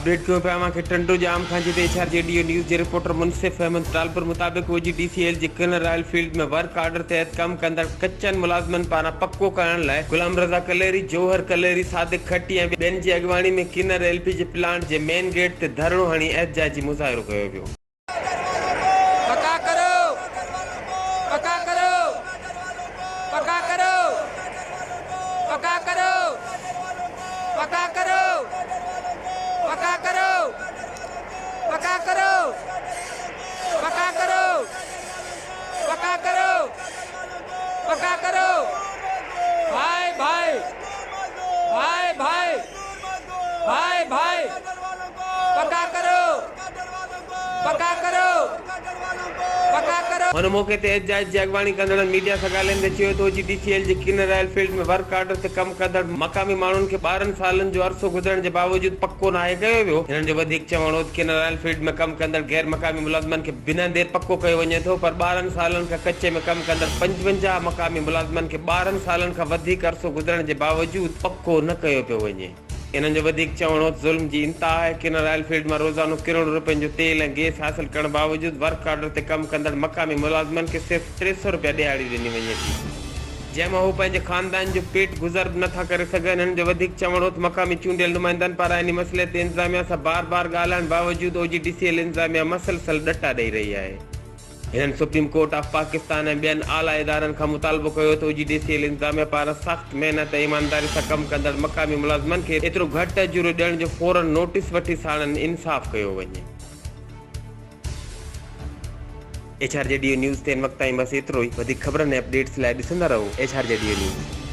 Update क्यों पे आमा के टंडो जाम खां जिते एचआरजेडीओ न्यूज़ जे रिपोर्टर मुनसिफ अहमद टालपुर मुताबिक़ ओजीडीसीएल जे किन रॉयल फील्ड में वर्क ऑर्डर तहत कम कंदड़ कच्चन मुलाज़िमन पारां पक्को करण लाइ गुलाम रज़ा कलेरी, जौहर कलेरी, सादिक खट्टी ऐं ॿियनि जी अॻवानी में किनर एलपीजी प्लांट जे मेन गेट ते धरणो हणी एहतजाजी मुज़ाहिरो कयो वियो। हुन मौके ते एहतजाज जी अॻवानी कंदड़ मीडिया सां ॻाल्हाईंदे चयो त ओजीडीसीएल जे किनर रॉयल फील्ड में वर्क ऑर्डर ते कम कंदड़ मक़ामी माण्हुनि खे 12 सालनि जो अरसो गुज़रण जे बावजूद पक्को नाहे कयो वियो। हिननि जो वधीक चवण हो किनर रॉयल फील्ड में कम कंदड़ गैर मक़ामी मुलाज़िमनि खे बिना देर पक्को कयो वञे थो, पर 12 सालनि खां कच्चे में कम कंदड़ 55 मक़ामी मुलाज़िमनि खे 12 सालनि खां वधीक अरसो गुज़रण जे बावजूद पक्को न कयो पियो वञे। इन्हनि जो वधीक चवण हो ज़ुल्म जी इंतहा आहे। किनर रॉयल फील्ड में रोज़ानो करोड़ रुपयनि जो तेल ऐं गैस हासिल करण बावजूद वर्क ऑर्डर ते कम कंदड़ मक़ामी मुलाज़िमनि खे सिर्फ़ 300 रुपया ॾियारी ॾिनी वञे थी, जंहिंमां हू पंहिंजे ख़ानदान जो पेट गुज़र बि नथा करे सघनि। हिननि जो वधीक चवण हो मक़ामी चूंडियल नुमाइंदनि पारां इन मसइले ते इंतिज़ामिया सां बार ॻाल्हाइण बावजूद ओजीडीसीएल इंतिज़ामिया मसलसल ॾटा ॾेई रही आहे। हिननि सुप्रीम कोर्ट ऑफ पाकिस्तान ऐं ॿियनि आला इदारनि खां मुतालबो कयो त ओजीडीसीएल इंतिज़ामिया पारां सख़्त महिनत ऐं ईमानदारी सां कमु कंदड़ मक़ामी मुलाज़िमनि खे एतिरो घटि अजूरो ॾियण जो फौरन नोटिस वठी साणनि इंसाफ़ कयो वञे। एचआरजेडीओ न्यूज़ ते हिन वक़्त ताईं बसि एतिरो ई। वधीक ख़बरनि ऐं अपडेट्स लाइ ॾिसंदा रहो एचआरजेडीओ न्यूज़।